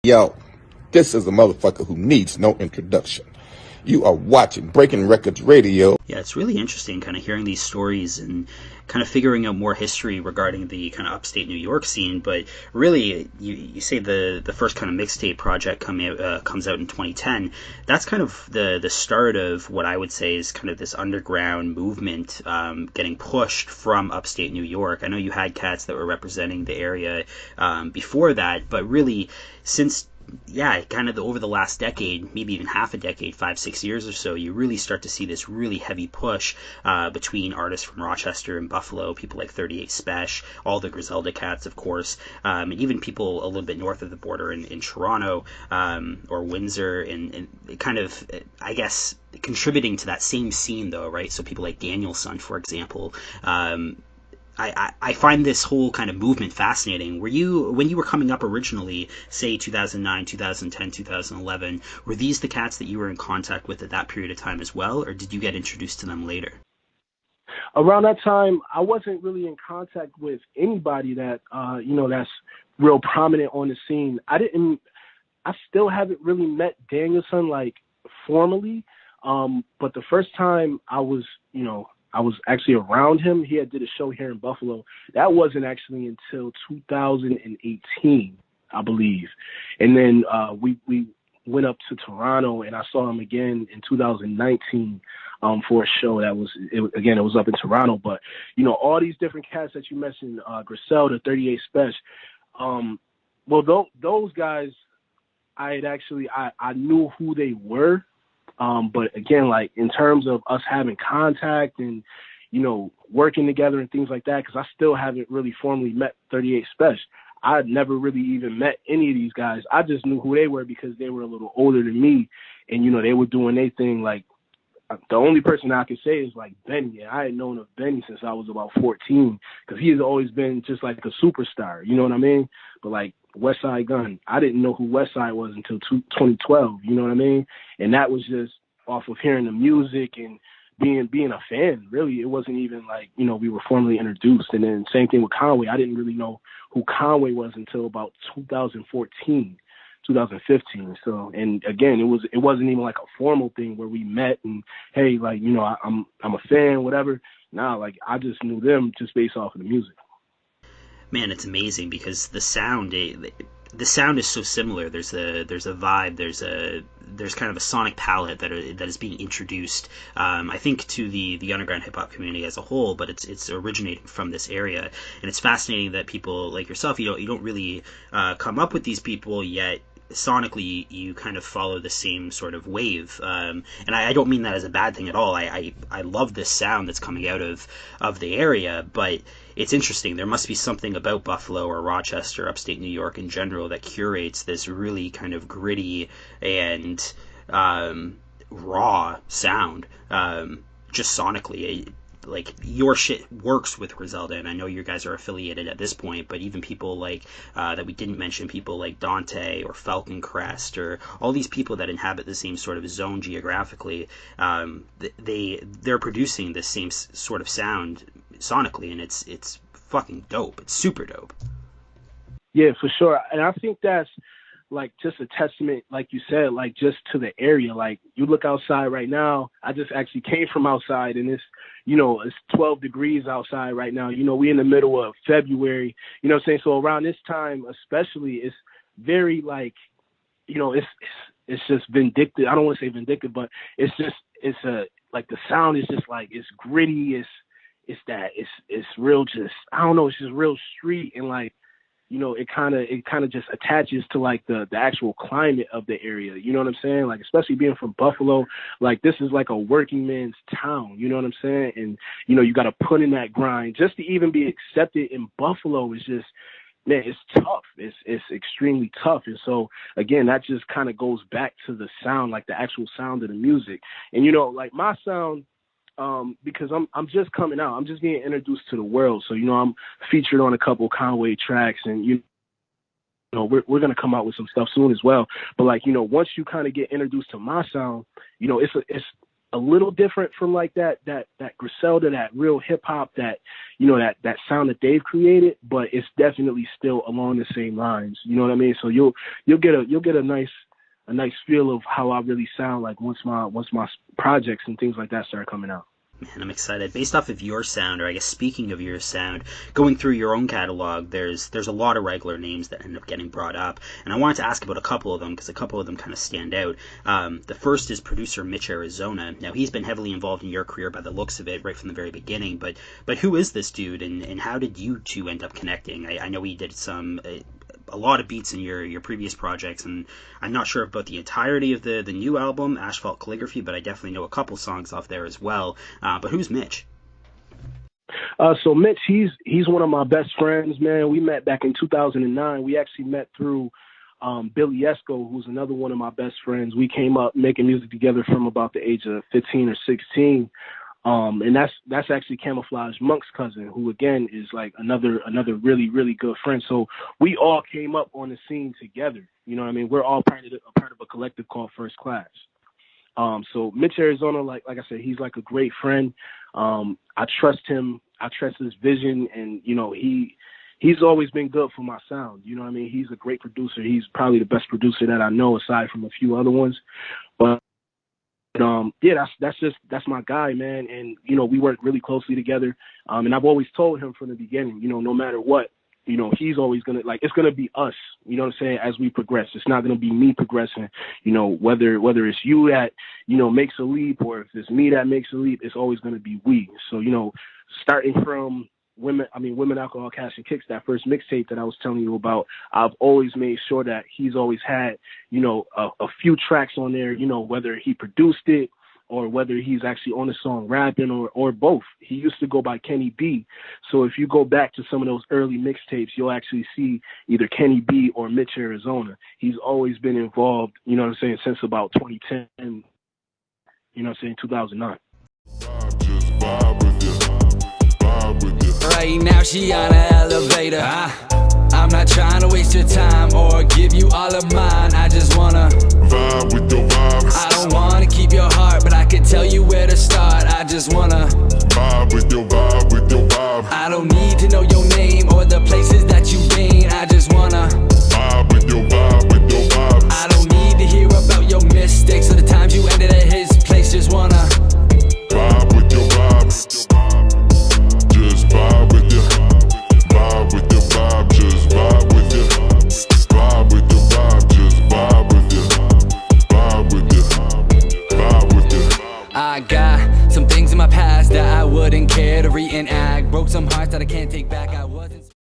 Yo, this is a motherfucker who needs no introduction. You are watching Breaking Records Radio. Yeah, it's really interesting kind of hearing these stories and kind of figuring out more history regarding the kind of upstate New York scene. But really, you say the first kind of mixtape project comes out in 2010. That's kind of the start of what I would say is kind of this underground movement getting pushed from upstate New York. I know you had cats that were representing the area before that, but really since kind of over the last decade, maybe even half a decade, 5-6 years or so, you really start to see this really heavy push between artists from Rochester and Buffalo, people like 38 Spesh, all the Griselda cats, of course, and even people a little bit north of the border in Toronto or Windsor, and kind of, I guess, contributing to that same scene, though, right? So people like Danielson, for example. I find this whole kind of movement fascinating. When you were coming up originally, say 2009, 2010, 2011, were these the cats that you were in contact with at that period of time as well, or did you get introduced to them later? Around that time, I wasn't really in contact with anybody that, that's real prominent on the scene. I still haven't really met Danielson, like, formally, but the first time I was actually around him. He did a show here in Buffalo. That wasn't actually until 2018, I believe. And then we went up to Toronto, and I saw him again in 2019 for a show that it was up in Toronto. But, all these different cats that you mentioned, Griselda, 38 Spesh, those guys, I knew who they were. But again, like in terms of us having contact and, working together and things like that, because I still haven't really formally met 38 Spesh. I had never really even met any of these guys. I just knew who they were because they were a little older than me, and, they were doing their thing. Like, the only person I could say is like Benny. And I had known of Benny since I was about 14 because he has always been just like a superstar. You know what I mean? But like Westside Gun, I didn't know who Westside was until 2012. You know what I mean? And that was just off of hearing the music and being a fan. Really, it wasn't even like, we were formally introduced. And then same thing with Conway. I didn't really know who Conway was until about 2014. 2015. So, and again, it wasn't even like a formal thing where we met and, hey, like, I'm a fan, whatever. Nah, like I just knew them just based off of the music. Man, it's amazing because the sound is so similar. There's a vibe. There's kind of a sonic palette that is being introduced, I think, to the underground hip hop community as a whole. But it's originating from this area, and it's fascinating that people like yourself, you don't really come up with these people yet. Sonically, you kind of follow the same sort of wave, and I don't mean that as a bad thing at all. I love this sound that's coming out of the area, but it's interesting. There must be something about Buffalo or Rochester, upstate New York in general, that curates this really kind of gritty and raw sound, just sonically. Like, your shit works with Griselda, and I know you guys are affiliated at this point, but even people like that we didn't mention, people like Dante or Falcon Crest, or all these people that inhabit the same sort of zone geographically, they're producing the same sort of sound sonically, and it's fucking dope. It's super dope. Yeah, for sure. And I think that's like just a testament, like you said, like just to the area. Like, you look outside right now. I just actually came from outside, and it's 12 degrees outside right now. We in the middle of February, you know what I'm saying? So around this time, especially, it's very like, it's just vindictive. I don't want to say vindictive, but it's like the sound is just like, it's gritty. It's real, just, I don't know. It's just real street, and like, it kind of just attaches to like the actual climate of the area. You know what I'm saying? Like, especially being from Buffalo, like this is like a working man's town. You know what I'm saying? And, you got to put in that grind just to even be accepted in Buffalo is just, man, it's tough. It's extremely tough. And so again, that just kind of goes back to the sound, like the actual sound of the music. And, like my sound, because I'm just coming out. I'm just getting introduced to the world. So, I'm featured on a couple Conway tracks, and, we're going to come out with some stuff soon as well. But like, once you kind of get introduced to my sound, it's a little different from like that Griselda, that real hip hop, that, you know, that sound that they've created, but it's definitely still along the same lines. You know what I mean? So you'll get a nice feel of how I really sound like once my projects and things like that start coming out. Man, I'm excited. Based off of your sound, or I guess speaking of your sound, going through your own catalog, there's a lot of regular names that end up getting brought up, and I wanted to ask about a couple of them because a couple of them kind of stand out. The first is producer Mitch Arizona. Now, he's been heavily involved in your career by the looks of it right from the very beginning, but who is this dude, and how did you two end up connecting? I know he did a lot of beats in your previous projects, and I'm not sure about the entirety of the new album, Asphalt Calligraphy, but I definitely know a couple songs off there as well. But who's Mitch? So Mitch, he's one of my best friends, man. We met back in 2009. We actually met through Billy Esco, who's another one of my best friends. We came up making music together from about the age of 15 or 16. And that's actually Camouflage Monk's cousin, who again is like another really, really good friend. So we all came up on the scene together. You know what I mean? We're all part of a collective called First Class. So Mitch Arizona, like I said, he's like a great friend. I trust him. I trust his vision, and you know, he's always been good for my sound. You know what I mean? He's a great producer. He's probably the best producer that I know, aside from a few other ones. But yeah, that's my guy, man. And you know, we work really closely together. And I've always told him from the beginning, you know, no matter what, you know, he's always gonna, like, it's gonna be us. You know what I'm saying? As we progress, it's not gonna be me progressing. You know, whether it's you that, you know, makes a leap, or if it's me that makes a leap, it's always gonna be we. So, you know, starting from Women, Alcohol, Cash, and Kicks, that first mixtape that I was telling you about, I've always made sure that he's always had, you know, a few tracks on there, you know, whether he produced it or whether he's actually on the song rapping, or both. He used to go by Kenny B. So if you go back to some of those early mixtapes, you'll actually see either Kenny B or Mitch Arizona. He's always been involved, you know what I'm saying, since about 2010, you know what I'm saying, 2009. Right now she on an elevator. I'm not trying to waste your time or give you all of mine. I just wanna vibe with your vibes. I don't wanna keep your heart, but I can tell you where to start. I just wanna vibe with your vibes.